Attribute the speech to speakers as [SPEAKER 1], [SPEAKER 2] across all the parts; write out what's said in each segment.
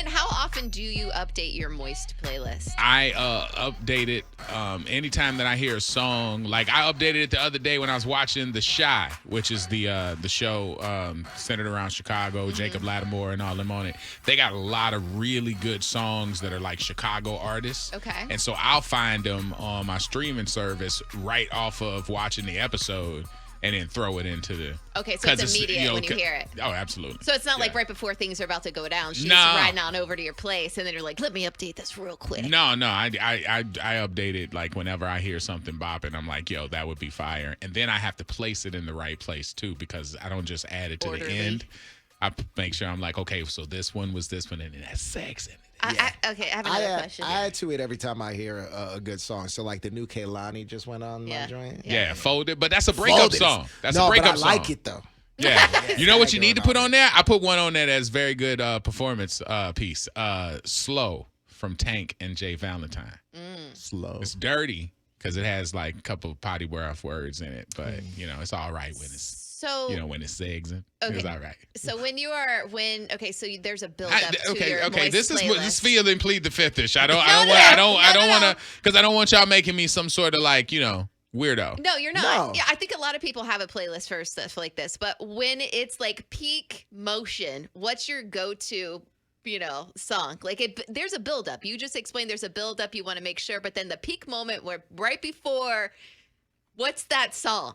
[SPEAKER 1] How often do you update your Moist playlist?
[SPEAKER 2] I update it anytime that I hear a song. Like I updated it the other day when I was watching The Chi, which is the show centered around Chicago, Jacob Lattimore and all them on it. They got a lot of really good songs that are like Chicago artists.
[SPEAKER 1] Okay.
[SPEAKER 2] And so I'll find them on my streaming service right off of watching the episode. And then throw it into the...
[SPEAKER 1] Okay, so it's immediate when you hear it.
[SPEAKER 2] Oh, absolutely.
[SPEAKER 1] So it's not like right before things are about to go down. She's riding on over to your place, and then you're like, let me update this real quick.
[SPEAKER 2] No. I update it like whenever I hear something bopping. I'm like, yo, that would be fire. And then I have to place it in the right place, too, because I don't just add it to the end. I make sure I'm like, okay, so this one was this one, and it has sex in it.
[SPEAKER 1] I have another question.
[SPEAKER 3] I add to it every time I hear a good song. So like the new Kehlani just went on my joint.
[SPEAKER 2] Yeah, Folded, but that's a breakup song. That's a breakup song.
[SPEAKER 3] I like it though.
[SPEAKER 2] Yeah. You know what you need to put on there? I put one on there that's very good performance piece. Slow from Tank and Jay Valentine.
[SPEAKER 3] Slow.
[SPEAKER 2] It's dirty because it has like a couple of potty breath words in it, but it's all right when it's when it's segsing.
[SPEAKER 1] Okay.
[SPEAKER 2] It's all right.
[SPEAKER 1] So so there's a build up to your Moist
[SPEAKER 2] this
[SPEAKER 1] playlist.
[SPEAKER 2] feeling plead the fifth-ish. I don't want to because I don't want y'all making me some sort of like, weirdo.
[SPEAKER 1] No, you're not.
[SPEAKER 3] No.
[SPEAKER 1] Yeah, I think a lot of people have a playlist for stuff like this, but when it's like peak motion, what's your go-to song? Like there's a build up. You just explained there's a build up. You want to make sure, but then the peak moment where right before, what's that song?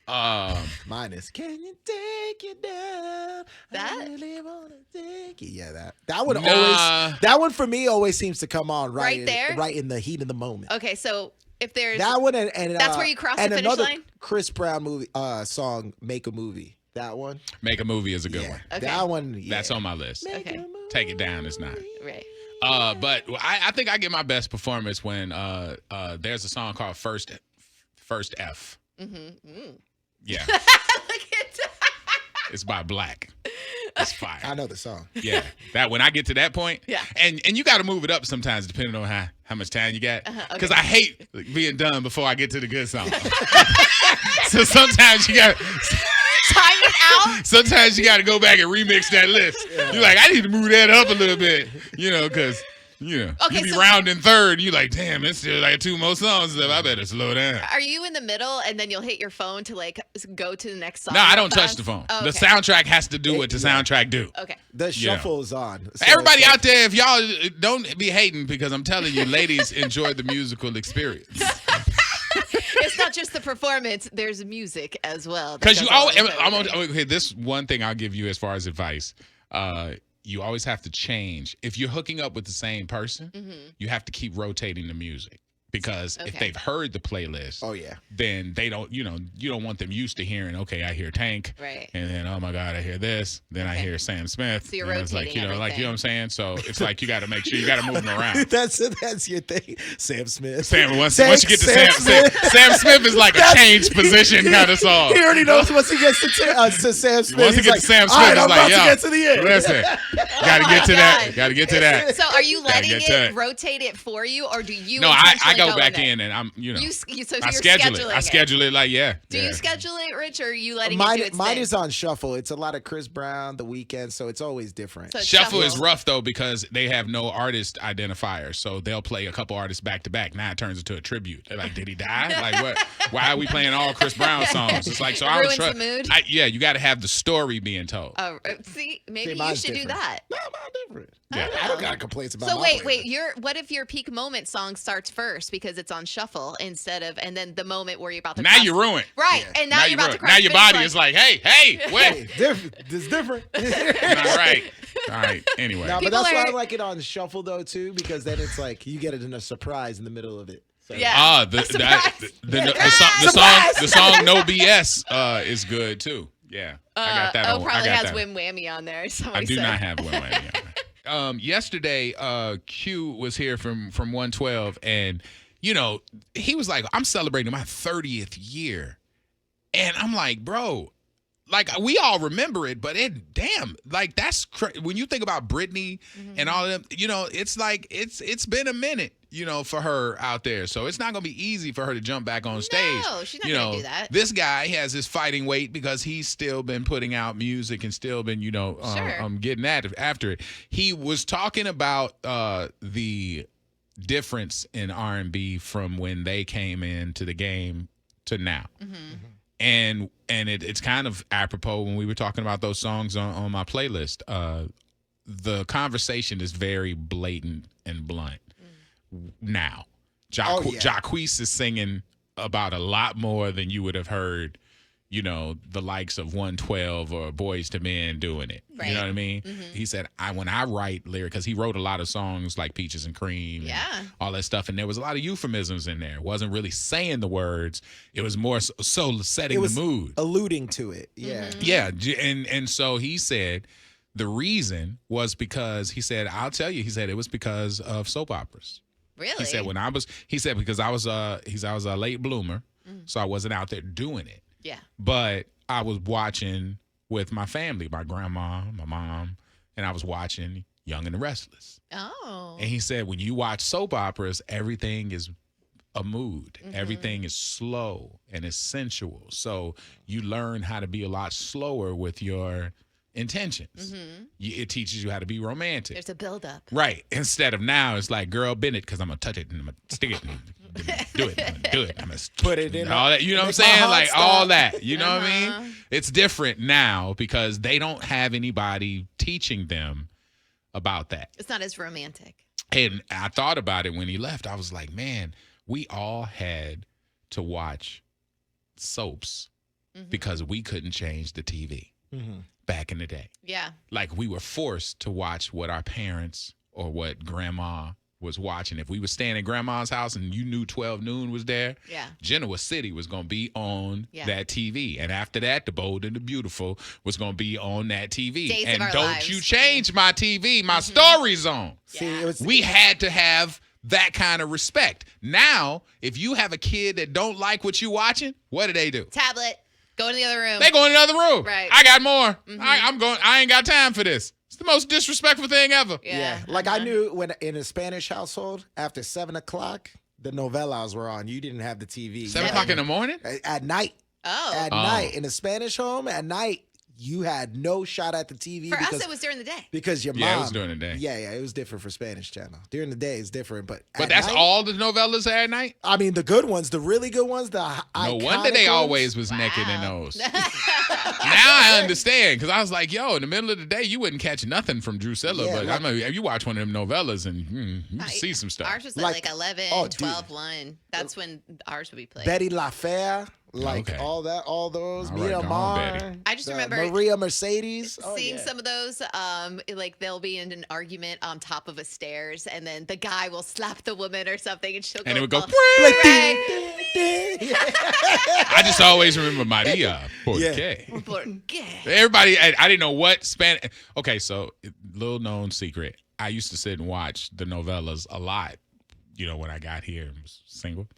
[SPEAKER 3] Mine is "Can You Take It Down?"
[SPEAKER 1] That?
[SPEAKER 3] I really wanna take it. Yeah, that one always. That one for me always seems to come on right
[SPEAKER 1] there,
[SPEAKER 3] right in the heat of the moment.
[SPEAKER 1] Okay, so if there's
[SPEAKER 3] that one and
[SPEAKER 1] that's where you cross the finish
[SPEAKER 3] another
[SPEAKER 1] line.
[SPEAKER 3] Chris Brown movie song, "Make a Movie." That one.
[SPEAKER 2] Make a Movie is a good one.
[SPEAKER 1] Okay.
[SPEAKER 3] That one. Yeah.
[SPEAKER 2] That's on my list.
[SPEAKER 1] Okay.
[SPEAKER 2] Take It Down is not.
[SPEAKER 1] Right.
[SPEAKER 2] But I think I get my best performance when there's a song called First F. Yeah.
[SPEAKER 1] Look at
[SPEAKER 2] It's by Black. It's fire.
[SPEAKER 3] I know the song.
[SPEAKER 2] Yeah. That when I get to that point.
[SPEAKER 1] Yeah.
[SPEAKER 2] And you got to move it up sometimes depending on how much time you got. Because
[SPEAKER 1] okay.
[SPEAKER 2] I hate being done before I get to the good song. So sometimes you got
[SPEAKER 1] time it out.
[SPEAKER 2] Sometimes you got to go back and remix that list. Yeah. You're like, I need to move that up a little bit, because you be rounding third. You like, damn, it's still like 2 more songs left. I better slow down.
[SPEAKER 1] Are you in the middle and then you'll hit your phone to like go to the next song?
[SPEAKER 2] No, I don't touch the phone.
[SPEAKER 1] Oh, okay.
[SPEAKER 2] The soundtrack has to do what the soundtrack do.
[SPEAKER 1] Okay.
[SPEAKER 3] The shuffle is on. So
[SPEAKER 2] everybody out there, if y'all don't be hating, because I'm telling you, ladies enjoy the musical experience.
[SPEAKER 1] It's not just the performance. There's music as well.
[SPEAKER 2] Because you always, okay, this one thing I'll give you as far as advice. You always have to change. If you're hooking up with the same person, you have to keep rotating the music. Because if they've heard the playlist, then they don't, you don't want them used to hearing, okay, I hear Tank.
[SPEAKER 1] Right.
[SPEAKER 2] And then, oh my God, I hear this. Then I hear Sam Smith.
[SPEAKER 1] So you're rotating
[SPEAKER 2] it's like,
[SPEAKER 1] everything.
[SPEAKER 2] like, you know what I'm saying? So it's like you got to make sure you got to move them around.
[SPEAKER 3] That's your thing. Sam Smith.
[SPEAKER 2] Once you get to Sam Smith is like a change position kind of song.
[SPEAKER 3] He already knows once he gets to Sam Smith.
[SPEAKER 2] Once he gets to Sam Smith,
[SPEAKER 3] right,
[SPEAKER 2] he's like,
[SPEAKER 3] yo, to get to the end.
[SPEAKER 2] Listen, got to get to that. Got to get to that.
[SPEAKER 1] So are you letting it rotate it for you, or do you?
[SPEAKER 2] No, I go back in and I'm,
[SPEAKER 1] So
[SPEAKER 2] I
[SPEAKER 1] you're
[SPEAKER 2] schedule it.
[SPEAKER 1] scheduling
[SPEAKER 2] I schedule it like,
[SPEAKER 1] Do you schedule it, Rich, or are you letting
[SPEAKER 3] mine,
[SPEAKER 1] it do its
[SPEAKER 3] Mine
[SPEAKER 1] thing?
[SPEAKER 3] is on shuffle. It's a lot of Chris Brown, The Weeknd, so it's always different.
[SPEAKER 1] So
[SPEAKER 2] shuffle is rough, though, because they have no artist identifier. So they'll play a couple artists back to back. Now it turns into a tribute. They're like, did he die? Like, what? Why are we playing all Chris Brown songs? It's like, so I don't trust.
[SPEAKER 1] The mood.
[SPEAKER 2] You got to have the story being told.
[SPEAKER 1] Oh, maybe you should do that.
[SPEAKER 3] No, mine's different.
[SPEAKER 2] Yeah.
[SPEAKER 3] I don't got complaints about.
[SPEAKER 1] So
[SPEAKER 3] my
[SPEAKER 1] wait. What if your peak moment song starts first because it's on shuffle instead of, and then the moment where you're about to.
[SPEAKER 2] Now you're ruined.
[SPEAKER 1] Right, and now you're about to.
[SPEAKER 2] Now your body is like, hey, wait.
[SPEAKER 3] It's different.
[SPEAKER 2] All right. Anyway.
[SPEAKER 3] No, but that's why I like it on shuffle though too, because then it's like you get it in a surprise in the middle of it. So.
[SPEAKER 1] Yeah.
[SPEAKER 2] The song No BS is good too. Yeah. I got that.
[SPEAKER 1] Probably has Wim Whammy on there.
[SPEAKER 2] I do not have Wim Whammy on there. Yesterday, Q was here from 112, and he was like, "I'm celebrating my 30th year," and I'm like, "Bro, like we all remember it, but that's when you think about Britney and all of them. It's like it's been a minute." for her out there. So it's not going to be easy for her to jump back on stage.
[SPEAKER 1] No, she's not going to do that.
[SPEAKER 2] This guy has his fighting weight because he's still been putting out music and still been, getting after it. He was talking about the difference in R&B from when they came into the game to now. And it's kind of apropos when we were talking about those songs on my playlist. The conversation is very blatant and blunt now. Jacquees is singing about a lot more than you would have heard, the likes of 112 or Boys to Men doing it. Right. You know what I mean? He said, when I write lyrics, because he wrote a lot of songs like Peaches and Cream and all that stuff, and there was a lot of euphemisms in there. It wasn't really saying the words. It was more so setting the mood.
[SPEAKER 3] Alluding to it, yeah.
[SPEAKER 2] Yeah, and so he said the reason was because, he said, I'll tell you, he said it was because of soap operas.
[SPEAKER 1] Really?
[SPEAKER 2] He said because I was a late bloomer, so I wasn't out there doing it.
[SPEAKER 1] Yeah.
[SPEAKER 2] But I was watching with my family, my grandma, my mom, and I was watching Young and the Restless.
[SPEAKER 1] Oh.
[SPEAKER 2] And he said, when you watch soap operas, everything is a mood. Everything is slow and it's sensual. So you learn how to be a lot slower with your intentions. It teaches you how to be romantic.
[SPEAKER 1] There's a buildup.
[SPEAKER 2] Right. Instead of now, it's like, girl, bend it because I'm going to touch it and I'm going to stick it and do it. I'm going to do it. I'm going to
[SPEAKER 3] put it in.
[SPEAKER 2] All that. You know what I'm saying? Like all that. You know what I mean? It's different now because they don't have anybody teaching them about that.
[SPEAKER 1] It's not as romantic.
[SPEAKER 2] And I thought about it when he left. I was like, man, we all had to watch soaps because we couldn't change the TV. Back in the day.
[SPEAKER 1] Yeah.
[SPEAKER 2] Like we were forced to watch what our parents or what grandma was watching. If we were staying at grandma's house and you knew 12 noon was there, Genoa City was going to be on that TV. And after that, The Bold and the Beautiful was going to be on that TV.
[SPEAKER 1] Days
[SPEAKER 2] and
[SPEAKER 1] of our
[SPEAKER 2] don't
[SPEAKER 1] lives.
[SPEAKER 2] you change my TV, my story zone.
[SPEAKER 1] Yeah.
[SPEAKER 2] We had to have that kind of respect. Now, if you have a kid that don't like what you watching, what do?
[SPEAKER 1] Tablet. Go in the other room.
[SPEAKER 2] They go in the other room.
[SPEAKER 1] Right.
[SPEAKER 2] I got more. I ain't got time for this. It's the most disrespectful thing ever.
[SPEAKER 3] Yeah. Like I knew when in a Spanish household, after 7 o'clock, the novellas were on. You didn't have the TV.
[SPEAKER 2] 7 o'clock in the morning?
[SPEAKER 3] At night.
[SPEAKER 1] Oh.
[SPEAKER 3] At night. In a Spanish home, at night, you had no shot at the TV.
[SPEAKER 1] For us, it was during the day.
[SPEAKER 3] Because your mom.
[SPEAKER 2] Yeah, it was during the day.
[SPEAKER 3] Yeah, it was different for Spanish channel. During the day, it's different. But
[SPEAKER 2] that's
[SPEAKER 3] night,
[SPEAKER 2] all the novellas are at night?
[SPEAKER 3] I mean, the good ones, the really good ones, the
[SPEAKER 2] No wonder they
[SPEAKER 3] ones.
[SPEAKER 2] always was naked in those. Now I understand, because I was like, yo, in the middle of the day, you wouldn't catch nothing from Drusilla.
[SPEAKER 3] Yeah,
[SPEAKER 2] but
[SPEAKER 3] like,
[SPEAKER 2] I mean, if you watch one of them novellas and you see some stuff.
[SPEAKER 1] Ours was like 11, 12, 1. That's when ours would be played.
[SPEAKER 3] Betty La Fere. Like all those,
[SPEAKER 2] all
[SPEAKER 3] Mia
[SPEAKER 2] right,
[SPEAKER 3] Mar,
[SPEAKER 1] I just remember
[SPEAKER 3] Maria Mercedes.
[SPEAKER 1] Seeing some of those, like they'll be in an argument on top of a stairs, and then the guy will slap the woman or something, and she'll
[SPEAKER 2] and
[SPEAKER 1] go,
[SPEAKER 2] it would go.
[SPEAKER 3] like,
[SPEAKER 2] I just always remember Maria Porque. Everybody, I didn't know what Spanish. Okay, so little known secret. I used to sit and watch the novellas a lot. When I got here and was single,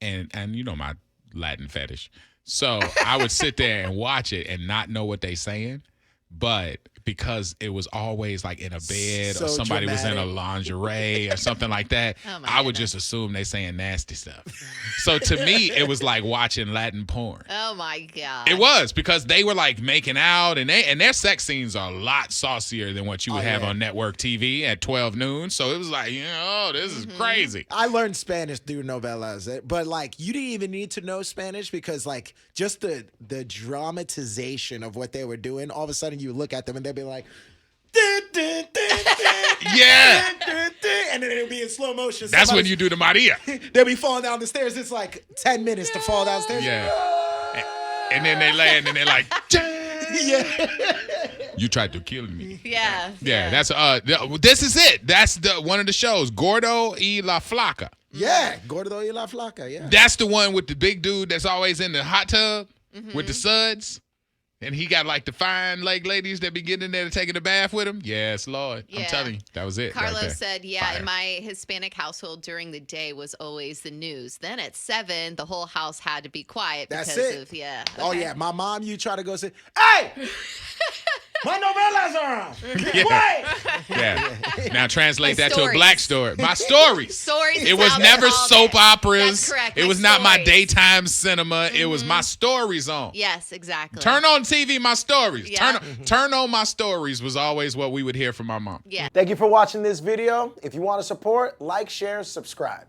[SPEAKER 2] and my Latin fetish. So I would sit there and watch it and not know what they saying, but because it was always like in a bed or somebody was in a lingerie or something like that, I would just assume they saying nasty stuff. So to me, it was like watching Latin porn.
[SPEAKER 1] Oh my God.
[SPEAKER 2] It was, because they were like making out and their sex scenes are a lot saucier than what you would have on network TV at 12 noon. So it was like, this is crazy.
[SPEAKER 3] I learned Spanish through novellas, but like you didn't even need to know Spanish because like just the dramatization of what they were doing, all of a sudden you look at them and they'd be like,
[SPEAKER 2] yeah,
[SPEAKER 3] and then it'll be in slow motion.
[SPEAKER 2] That's when you do the Maria.
[SPEAKER 3] They'll be falling down the stairs. It's like 10 minutes to fall downstairs.
[SPEAKER 2] Yeah. And then they land and they're like,
[SPEAKER 3] yeah.
[SPEAKER 2] You tried to kill me.
[SPEAKER 1] Yeah.
[SPEAKER 2] Yeah, that's this is it. That's one of the shows, Gordo y la Flaca.
[SPEAKER 3] Yeah, Gordo y la Flaca, yeah.
[SPEAKER 2] That's the one with the big dude that's always in the hot tub with the suds. And he got like the fine ladies that be getting in there to taking a bath with him. Yes, Lord.
[SPEAKER 1] Yeah.
[SPEAKER 2] I'm telling you, that was it.
[SPEAKER 1] Carlos said, in my Hispanic household during the day was always the news. Then at 7, the whole house had to be quiet because of,
[SPEAKER 3] Oh, yeah. My mom, you try to go say, hey! My novelas are on.
[SPEAKER 2] Yeah.
[SPEAKER 3] What?
[SPEAKER 2] Yeah. Now translate
[SPEAKER 1] My
[SPEAKER 2] that to a
[SPEAKER 1] stories.
[SPEAKER 2] black story. My stories.
[SPEAKER 1] Stories.
[SPEAKER 2] It
[SPEAKER 1] is
[SPEAKER 2] was
[SPEAKER 1] how they
[SPEAKER 2] never
[SPEAKER 1] called
[SPEAKER 2] soap
[SPEAKER 1] it.
[SPEAKER 2] operas.
[SPEAKER 1] That's correct.
[SPEAKER 2] It
[SPEAKER 1] My
[SPEAKER 2] was not my
[SPEAKER 1] stories.
[SPEAKER 2] daytime cinema. It was my stories on.
[SPEAKER 1] Yes, exactly.
[SPEAKER 2] Turn on TV, my stories.
[SPEAKER 1] Yeah.
[SPEAKER 2] Turn on my stories was always what we would hear from my mom.
[SPEAKER 1] Yeah.
[SPEAKER 4] Thank you for watching this video. If you want to support, like, share, subscribe.